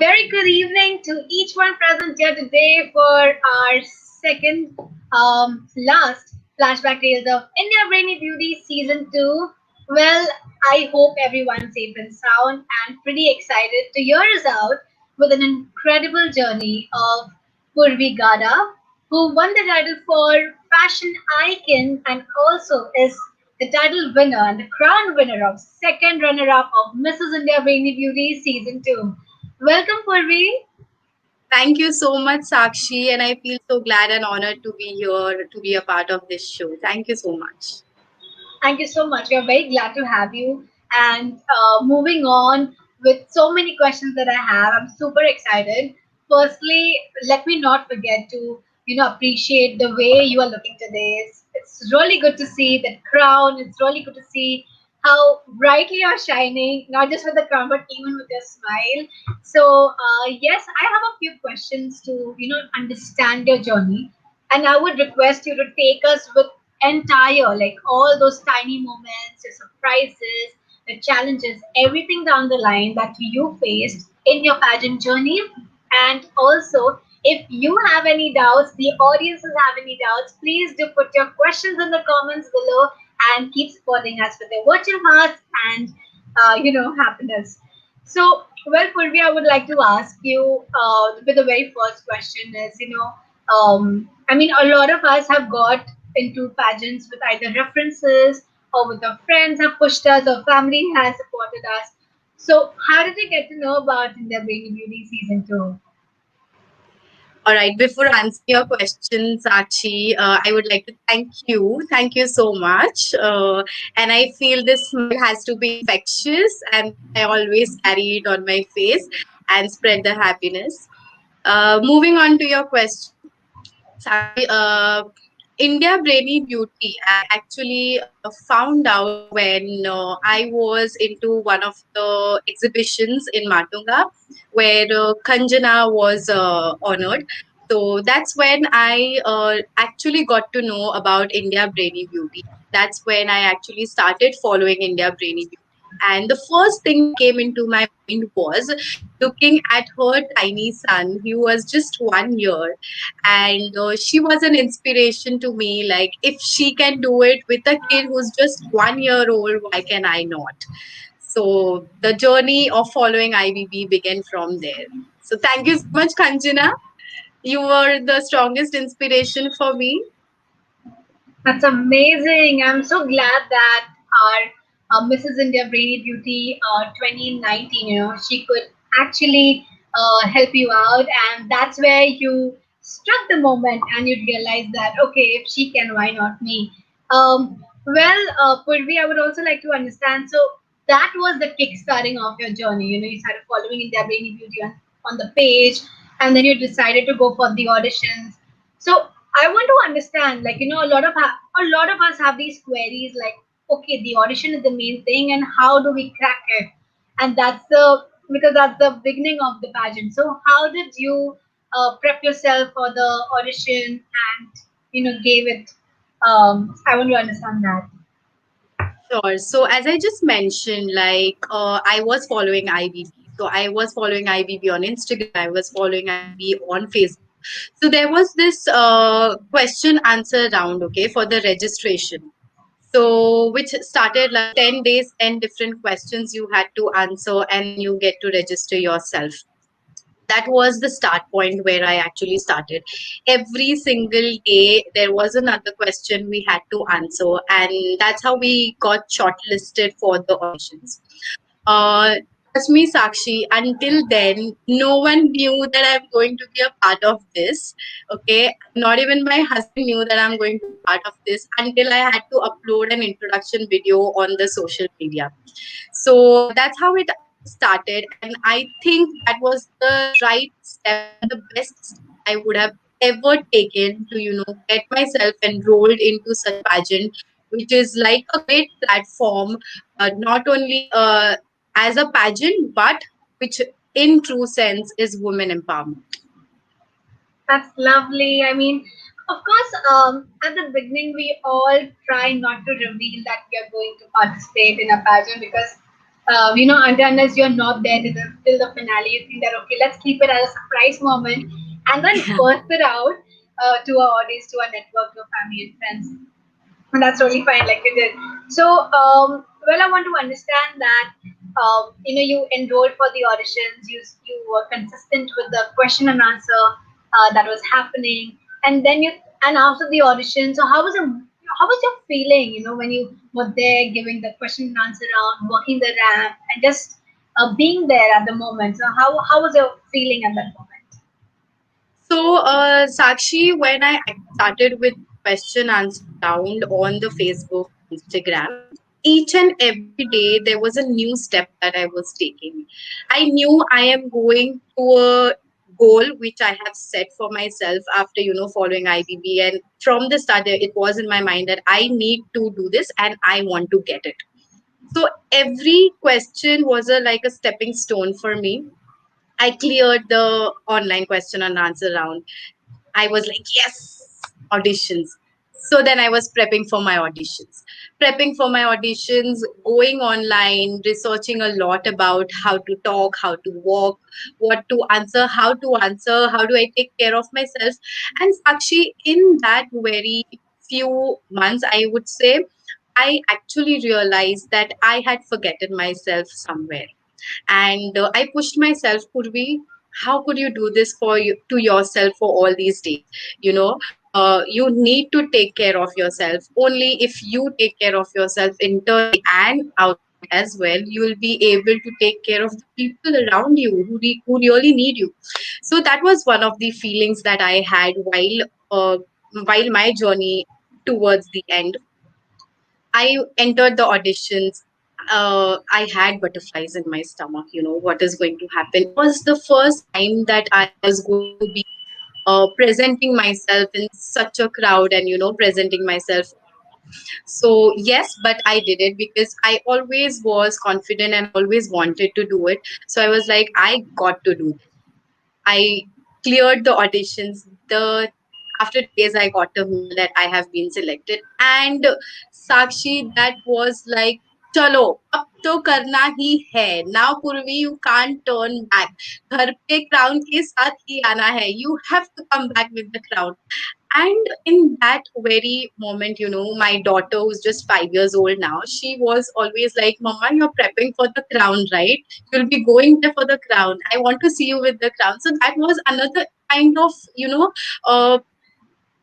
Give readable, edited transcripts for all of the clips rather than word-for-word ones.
very good evening to each one present here today for our second last flashback tales of India Brainy Beauty Season 2. Well, I hope everyone's safe and sound and pretty excited to hear us out with an incredible journey of Purvi Gada, who won the title for Fashion Icon and also is the title winner and the crown winner of second runner-up of Mrs. India Brainy Beauty Season 2. Welcome, Purvi. Thank you so much, Sakshi, and I feel so glad and honored to be here to be a part of this show. Thank you so much. Thank you so much. We are very glad to have you. And moving on with so many questions that I have, I'm super excited. Firstly, let me not forget to appreciate the way you are looking today. It's really good to see that crown. It's really good to see how brightly you're shining, not just with the crown, but even with your smile. So yes, I have a few questions to understand your journey, and I would request you to take us with entire, like all those tiny moments, the surprises, the challenges, everything down the line that you faced in your pageant journey. And also, if you have any doubts, the audiences have any doubts, please do put your questions in the comments below and keep supporting us with your virtual hearts and happiness. So, well, Purvi, I would like to ask you with the very first question is, I mean, a lot of us have got into pageants with either references or with our friends have pushed us or family has supported us. So, how did you get to know about India Brainy Beauty Season 2? All right, before answering your question, Sakshi, I would like to thank you. Thank you so much. And I feel this smile has to be infectious, and I always carry it on my face and spread the happiness. Moving on to your question. Sakshi, India Brainy Beauty, I actually found out when I was into one of the exhibitions in Matunga where Kanjana was honored. So that's when I actually got to know about India Brainy Beauty. That's when I actually started following India Brainy Beauty. And the first thing that came into my mind was looking at her tiny son. He was just 1 year, and she was an inspiration to me. Like, if she can do it with a kid who's just 1 year old, why can I not? So the journey of following IBB began from there. So thank you so much, Kanjana. You were the strongest inspiration for me. That's amazing. I'm so glad that our Mrs. India Brainy Beauty 2019, she could actually help you out. And that's where you struck the moment and you realize that, okay, if she can, why not me? Purvi, I would also like to understand. So that was the kickstarting of your journey. You started following India Brainy Beauty on the page, and then you decided to go for the auditions. So I want to understand, like a lot of us have these queries, like, okay, the audition is the main thing, and how do we crack it? And that's the because that's the beginning of the pageant. So how did you prep yourself for the audition and gave it? I want to understand that. Sure. So as I just mentioned, like I was following IBB. So I was following IBB on Instagram. I was following IBB on Facebook. So there was this question answer round, okay, for the registration. So which started like 10 days, 10 different questions you had to answer, and then you get to register yourself. That was the start point where I actually started. Every single day, there was another question we had to answer, and that's how we got shortlisted for the auditions. Uh, Trust me, Sakshi, until then, no one knew that I'm going to be a part of this. Okay, not even my husband knew that I'm going to be part of this until I had to upload an introduction video on the social media. So that's how it started, and I think that was the right step and the best step I would have ever taken to get myself enrolled into such a pageant, which is like a great platform, not only as a pageant, but which in true sense is women empowerment. That's lovely. I mean, of course, at the beginning, we all try not to reveal that we are going to participate in a pageant because unless you're not there till the finale, you think that okay, let's keep it as a surprise moment, and then burst it out to our audience, to our network, to our family and friends. And that's really fine, like you did. So, well, I want to understand that you enrolled for the auditions, you were consistent with the question and answer that was happening, and then you and after the audition, so how was your feeling, when you were there giving the question and answer round, working the ramp, and just being there at the moment? So how was your feeling at that moment? So, Sakshi, when I started with question answer round on the Facebook, Instagram, each and every day there was a new step that I was taking. I knew I am going to a goal which I have set for myself after following IBB, and from the start it was in my mind that I need to do this and I want to get it. So every question was a like a stepping stone for me. I cleared the online question and answer round. I was like, yes, auditions. So then I was prepping for my auditions. Prepping for my auditions, going online, researching a lot about how to talk, how to walk, what to answer, how do I take care of myself. And actually, in that very few months, I would say, I actually realized that I had forgotten myself somewhere, and I pushed myself. Purvi, how could you do this for you to yourself for all these days? you know you need to take care of yourself. Only if you take care of yourself internally and outside as well, you will be able to take care of the people around you who really need you. So that was one of the feelings that I had while my journey towards the end. I entered the auditions. I had butterflies in my stomach. What is going to happen? It was the first time that I was going to be presenting myself in such a crowd, and presenting myself. So yes, but I did it because I always was confident and I always wanted to do it. So I was like, I got to do this. I cleared the auditions. The After days, I got a mail that I have been selected. And Sakshi, that was like, chalo, अब तो करना ही है. Now, Purvi, you can't turn back. घर पे crown के साथ ही आना है. You have to come back with the crown. And in that very moment, my daughter, who's just 5 years old now, she was always like, Mama, you're prepping for the crown, right? You'll be going there for the crown. I want to see you with the crown. So that was another kind of, uh,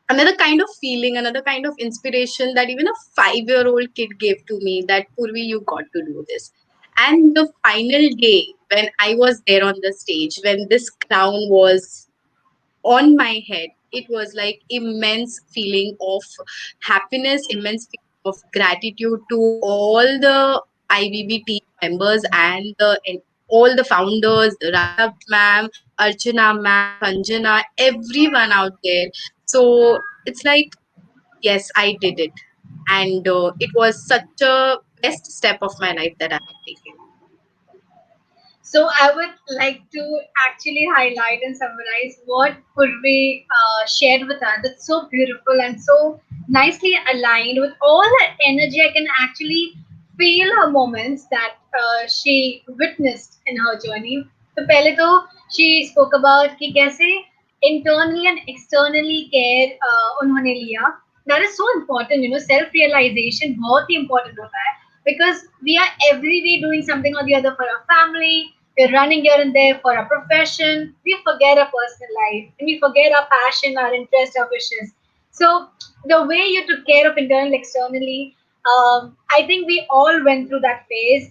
another kind of feeling, another kind of inspiration that even a 5-year-old kid gave to me, that Purvi, you got to do this. And the final day, when I was there on the stage, when this crown was on my head, it was like immense feeling of happiness, immense feeling of gratitude to all the IBB team members and all the founders, Radha ma'am, Archana ma'am, Sanjana, everyone out there. So it's like, yes, I did it. And it was such a best step of my life that I have taken. So I would like to actually highlight and summarize what Purvi shared with us. It's so beautiful and so nicely aligned with all her energy. I can actually feel her moments that she witnessed in her journey. तो पहले तो she spoke about कि कैसे internally and externally care उन्होंने लिया. That is so important, self realization बहुत ही important होता है, because we are every day doing something or the other for our family. We're running here and there for our profession. We forget our personal life and we forget our passion, our interest, our wishes. So the way you took care of internal, externally, I think we all went through that phase,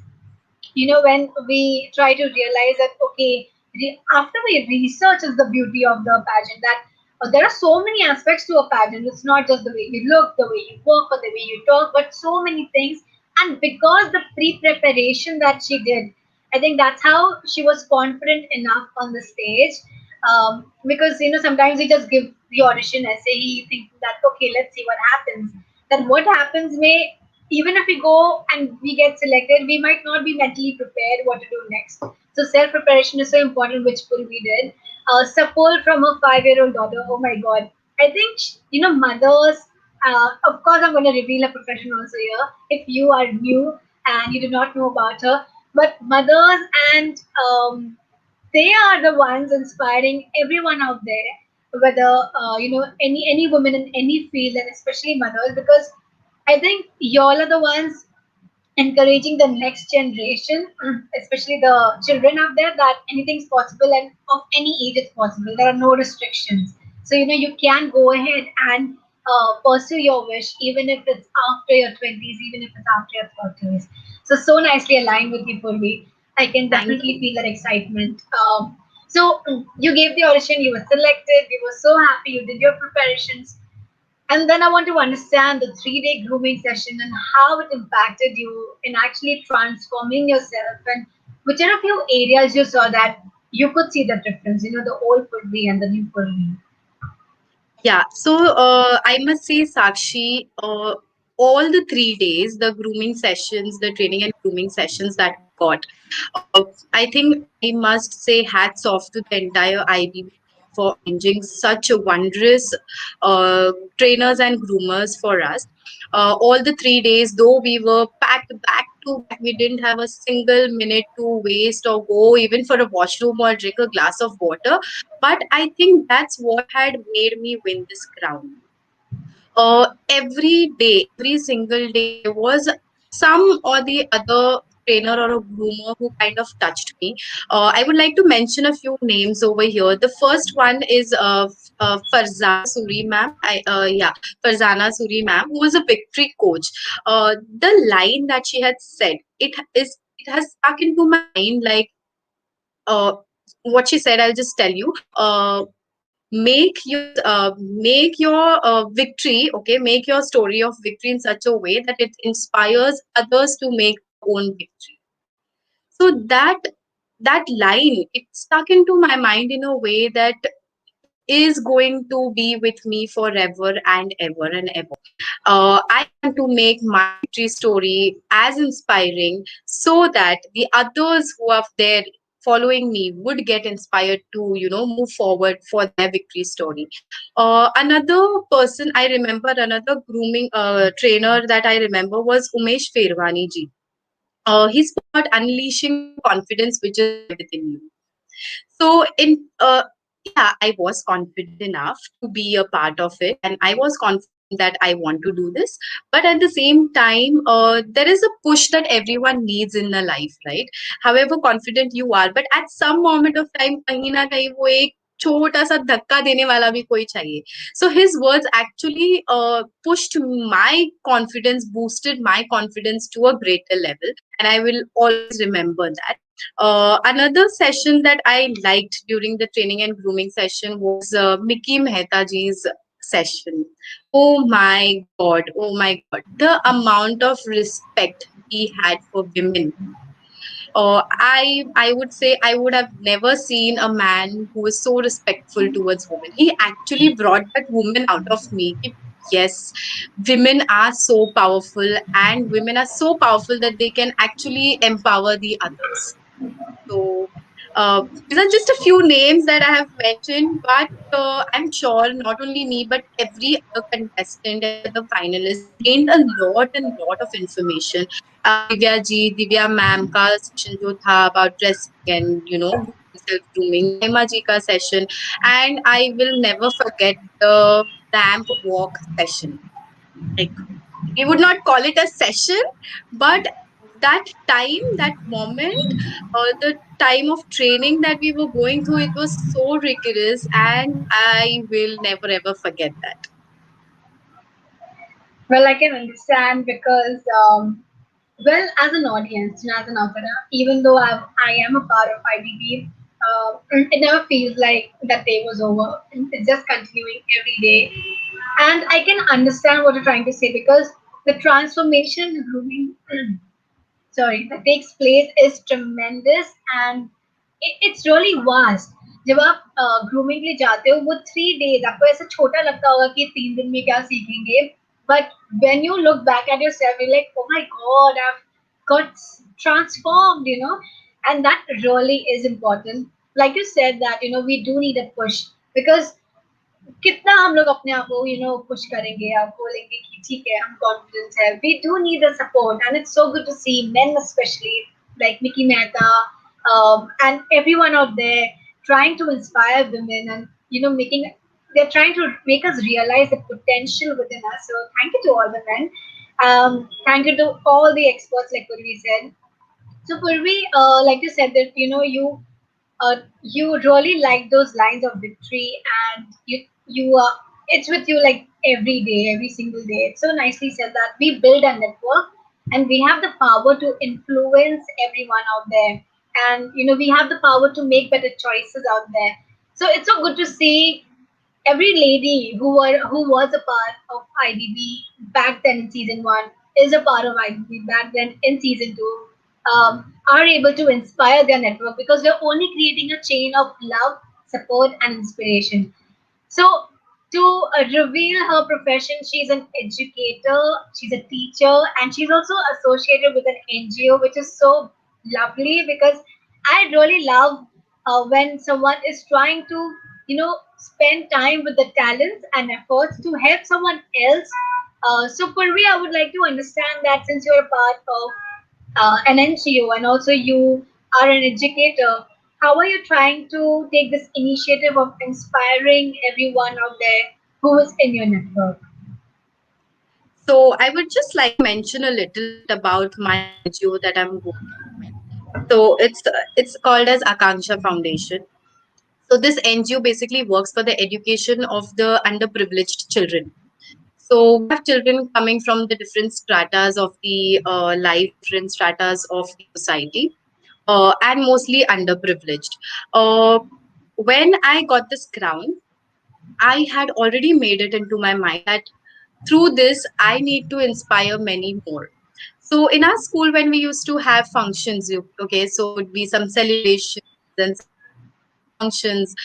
when we try to realize that okay, after we research is the beauty of the pageant, that there are so many aspects to a pageant. It's not just the way you look, the way you walk, or the way you talk, but so many things. And because the pre-preparation that she did, I think that's how she was confident enough on the stage. Because sometimes we just give the audition essay thinking that okay, let's see what happens. Then what happens may, even if we go and we get selected, we might not be mentally prepared what to do next. So self preparation is so important, which we did. Support from a 5-year-old daughter. Oh my God! I think mothers. Of course, I'm going to reveal a profession also here. If you are new and you do not know about her, But mothers and they are the ones inspiring everyone out there, whether any woman in any field, and especially mothers, because I think y'all are the ones encouraging the next generation, especially the children out there, that anything's possible and of any age it's possible. There are no restrictions. So, you can go ahead and pursue your wish, even if it's after your 20s, even if it's after your 30s. So nicely aligned with you, Purvi. I can Thank definitely you. feel that excitement. So you gave the audition, you were selected, you were so happy, you did your preparations, and then I want to understand the 3-day grooming session and how it impacted you in actually transforming yourself, and which are a few areas you saw that you could see the difference, the old Purvi and the new Purvi. Yeah, so I must say, Sakshi, all the 3 days, the grooming sessions, the training and grooming sessions that we got, uh, I think I must say hats off to the entire IBB team for arranging such a wondrous trainers and groomers for us. All the 3 days, though we were packed back to back, we didn't have a single minute to waste or go even for a washroom or drink a glass of water. But I think that's what had made me win this crown. Every day, every single day, there was some or the other trainer or a groomer who kind of touched me. I would like to mention a few names over here. The first one is Farzana Suri ma'am. Farzana Suri ma'am, who was a victory coach. The line that she had said, it has stuck into my mind. Like uh, what she said, I'll just tell you. Make your victory, okay, make your story of victory in such a way that it inspires others to make their own victory. So that line, it stuck into my mind in a way that it is going to be with me forever and ever and ever. I want to make my victory story as inspiring so that the others who are there following me would get inspired to, move forward for their victory story. Another person I remember, another grooming trainer that I remember was Umesh Ferwani ji. He spoke about unleashing the confidence which is there within you. So yeah, I was confident enough to be a part of it, and I was confident that I want to do this. But at the same time, there is a push that everyone needs in their life, right? However confident you are, but at some moment of time, कहीं ना कहीं वो एक छोटा सा धक्का देने वाला भी कोई चाहिए. So his words actually pushed my confidence, boosted my confidence to a greater level, and I will always remember that. Another session that I liked during the training and grooming session was Mickey Mehtaji's session. Oh my God, oh my God. The amount of respect he had for women. I would say I would have never seen a man who is so respectful towards women. He actually brought that woman out of me. Yes, women are so powerful, and women are so powerful that they can actually empower the others. So these are just a few names that I have mentioned, but I'm sure not only me, but every other contestant, every other finalist gained a lot and lot of information. Divya ma'am ka session jo tha about dressing and self grooming, Mahima ji ka session, and I will never forget the ramp walk session. Like, we would not call it a session, but that time, that moment, the time of training that we were going through, it was so rigorous, and I will never ever forget that. Well, I can understand because, well, as an audience and as an author, even though I am a part of IBB, it never feels like that day was over. It's just continuing every day. And I can understand what you're trying to say, because the transformation in grooming sorry, that takes place is tremendous, and it's really vast. जब आप grooming के लिए जाते हो वो 3 days आपको ऐसा छोटा लगता होगा कि 3 दिन में क्या सीखेंगे, but when you look back at yourself you're like, oh my god, I've got transformed, and that really is important. Like you said, that we do need a push, because कितना हम लोग अपने आप को पुश करेंगे, आप बोलेंगे कि ठीक है हम कॉन्फिडेंस है, we do need the support, and it's so good to see men specially like Mickey Mehta, and everyone out there trying to inspire women and making they're trying to make us realize the potential within us. So thank you to all the men. Thank you to all the experts, like what we said. So Purvi, like you said that you really like those lines of victory, and you it's with you like every day, every single day. It's so nicely said that we build a network and we have the power to influence everyone out there, and we have the power to make better choices out there. So it's so good to see every lady who was a part of IDB back then in season one is a part of IDB back then in season two, are able to inspire their network because we're only creating a chain of love, support, and inspiration. So, to reveal her profession, she's an educator, she's a teacher, and she's also associated with an NGO, which is so lovely because I really love when someone is trying to, spend time with the talents and efforts to help someone else. So, Purvi, I would like to understand that since you're a part of an NGO and also you are an educator, how are you trying to take this initiative of inspiring everyone out there who is in your network? So I would just like to mention a little bit about my NGO that I'm working with. So it's called as Akanksha Foundation. So this NGO basically works for the education of the underprivileged children. So we have children coming from the different stratas of the life, different stratas of the society, and mostly underprivileged. Uh, when I got this crown, I had already made it into my mind that through this, I need to inspire many more. So in our school, when we used to have functions, okay, so it would be some celebrations and some annual functions.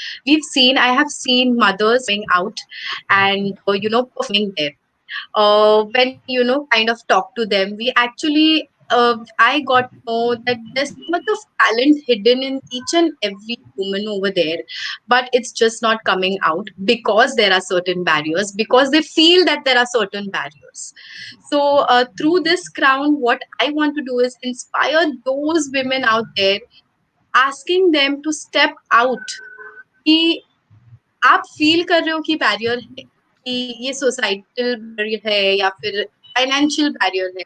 I have seen mothers coming out and performing there. When we kind of talk to them, we actually I got to know that there's so much of talent hidden in each and every woman over there, but it's just not coming out because there are certain barriers, because they feel that there are certain barriers. So through this crown, what I want to do is inspire those women out there, asking them to step out कि आप feel कर रहे हो कि barrier है, कि ये societal barrier है या फिर फाइनेंशियल बैरियर है,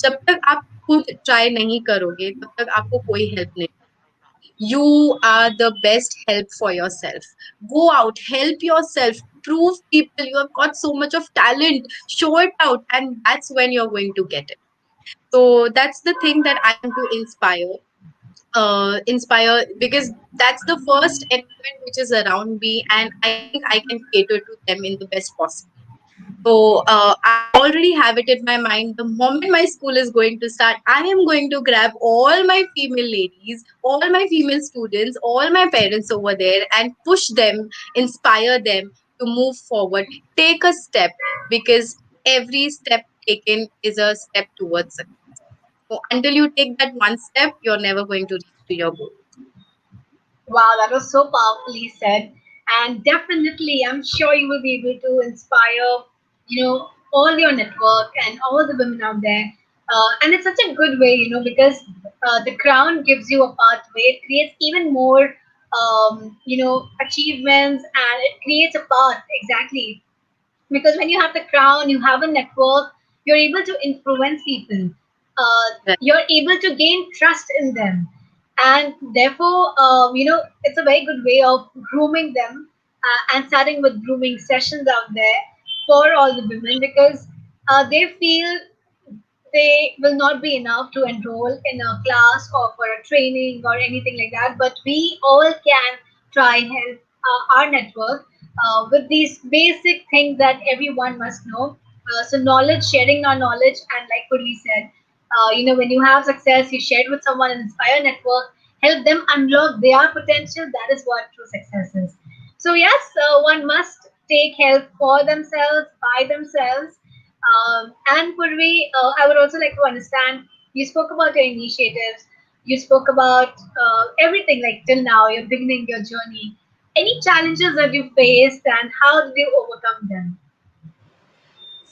जब तक आप खुद ट्राई नहीं करोगे तब तक आपको कोई हेल्प नहीं. You are the best help for yourself. Go out, help yourself, prove people you have got so much of talent, show it out, and that's when you're going to get it. So that's the thing that I want to inspire, because that's the first element which is around me, and I think I can cater to them in the best possible. So I already have it in my mind. The moment my school is going to start, I am going to grab all my female ladies, all my female students, all my parents over there and push them, inspire them to move forward, take a step, because every step taken is a step towards success. So until you take that one step, you're never going to reach to your goal. Wow, that was so powerfully said. And definitely, I'm sure you will be able to inspire, all your network and all the women out there. And it's such a good way, because the crown gives you a pathway. It creates even more, achievements, and it creates a path exactly because when you have the crown, you have a network, you're able to influence people, Right. you're able to gain trust in them, and therefore, it's a very good way of grooming them, and starting with grooming sessions out there for all the women because they feel they will not be enough to enroll in a class or for a training or anything like that. But we all can try help our network with these basic things that everyone must know. So knowledge, sharing our knowledge, and like Purvi said, when you have success, you share it with someone and inspire network, help them unlock their potential. That is what true success is. So yes, one must take help for themselves, by themselves, and Purvi, I would also like to understand, you spoke about your initiatives, you spoke about everything like till now, you're beginning your journey. Any challenges that you faced and how did you overcome them?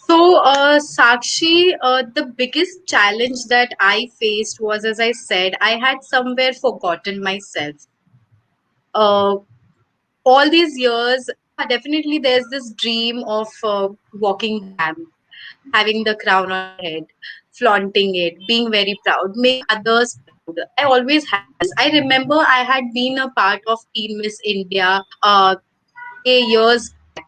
So, Sakshi, the biggest challenge that I faced was, as I said, I had somewhere forgotten myself. Uh, all these years, yeah, definitely there's this dream of walking the ramp, having the crown on your head, flaunting it, being very proud, make others proud. I always had this. I remember I had been a part of Teen Miss India years back,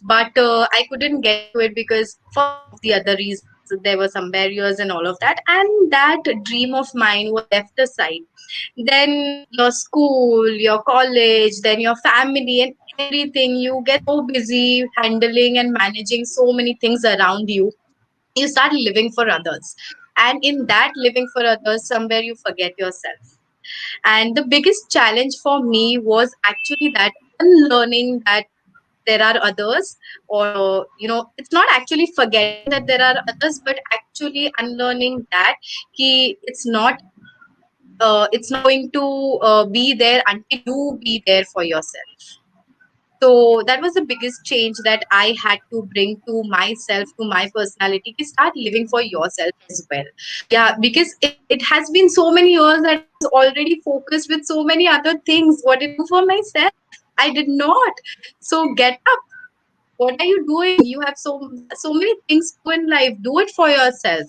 but I couldn't get into it because for some of the other reasons there were some barriers and all of that, and that dream of mine was left aside. Then your school, your college, then your family, and everything, you get so busy handling and managing so many things around you, you start living for others, and in that living for others, somewhere you forget yourself. And the biggest challenge for me was actually that unlearning that there are others, or it's not actually forgetting that there are others, but actually unlearning that it's not going to be there until you be there for yourself. So that was the biggest change that I had to bring to myself, to my personality, to start living for yourself as well. Yeah, because it has been so many years that I was already focused with so many other things. What did I do for myself? I did not. So get up. What are you doing? You have so many things to do in life. Do it for yourself.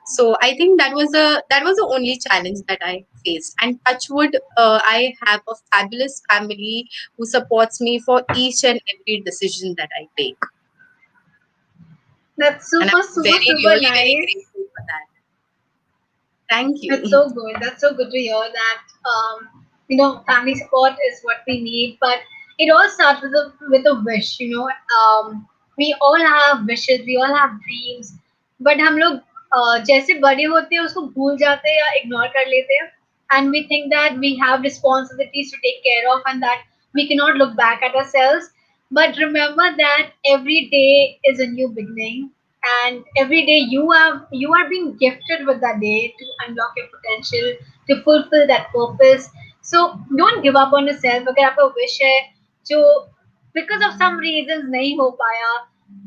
So I think that was the only challenge that I faced. And touch wood, I have a fabulous family who supports me for each and every decision that I take, That's and super, I'm super, very super really very nice. grateful for that. Thank That's you. so good. That's so good to hear that. Family support is what we need, but it all starts with a wish. We all have wishes, we all have dreams, but हम लोग जैसे बड़े होते हैं उसको भूल जाते हैं या इग्नोर कर लेते हैं, and we think that we have responsibilities to take care of, and that we cannot look back at ourselves. But remember that every day is a new beginning, and every day you are being gifted with that day to unlock your potential, to fulfill that purpose. So don't give up on yourself. अगर आपका wish है जो because of some reasons नहीं हो पाया,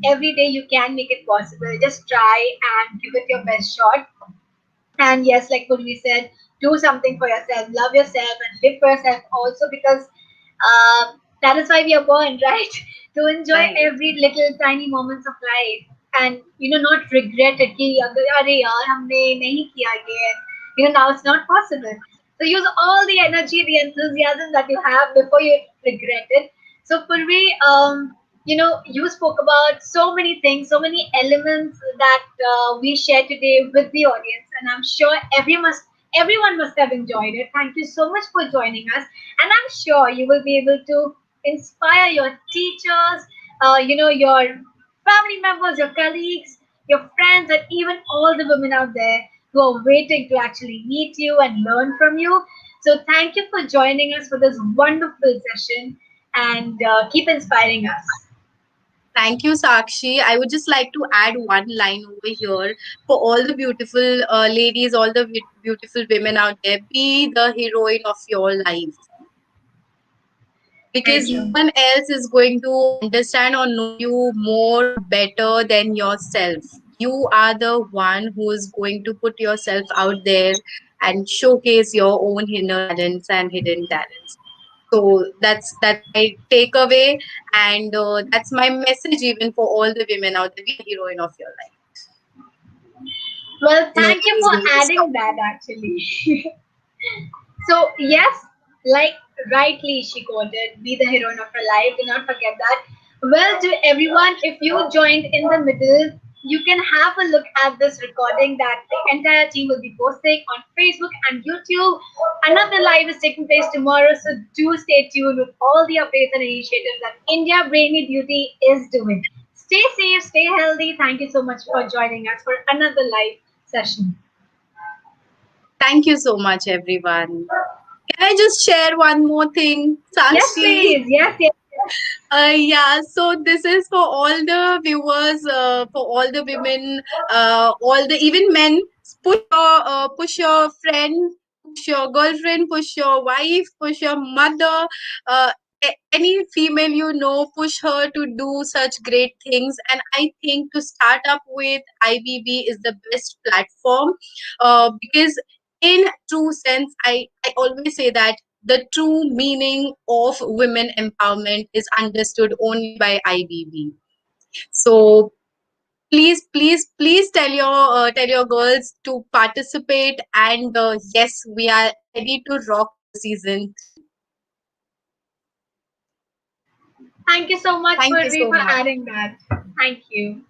every day you can make it possible. Just try and give it your best shot. And yes, like Purvi said, do something for yourself, love yourself, and live for yourself also, because that is why we are born, right? To enjoy Right. every little tiny moments of life, and not regret it. कि अरे यार हमने नहीं किया ये, now it's not possible. So use all the energy, the enthusiasm that you have before you regret it. So Purvi, you spoke about so many things, so many elements that we share today with the audience, and I'm sure everyone must have enjoyed it. Thank you so much for joining us, and I'm sure you will be able to inspire your teachers, your family members, your colleagues, your friends, and even all the women out there who are waiting to actually meet you and learn from you. So thank you for joining us for this wonderful session, and keep inspiring us. Thank you, Sakshi. I would just like to add one line over here for all the beautiful ladies, all the beautiful women out there. Be the heroine of your life, Very because true. no one else is going to understand or know you more better than yourself. You are the one who is going to put yourself out there and showcase your own inner talents and hidden talents. So that's my takeaway, and that's my message even for all the women out there. Be the heroine of your life. Well, No thank one you is for going to stop adding that actually. So, yes, like rightly she quoted, be the heroine of her life. Do not forget that. Well, to everyone, if you joined in the middle, you can have a look at this recording that the entire team will be posting on Facebook and YouTube. Another live is taking place tomorrow, so do stay tuned with all the updates and initiatives that India Brainy Beauty is doing. Stay safe, stay healthy. Thank you so much for joining us for another live session. Thank you so much, everyone. Can I just share one more thing, Yes, Sakshi? please. Yes, yes. Yeah, so this is for all the viewers, for all the women, all the even men. Push your friend, push your girlfriend, push your wife, push your mother. any female you know, push her to do such great things. And I think to start up with IBB is the best platform, because in true sense, I always say that the true meaning of women empowerment is understood only by IBB. So please tell your girls to participate, and yes, we are ready to rock the season 3. Thank you so much, Thank you Purvi, so for much. adding that. Thank you.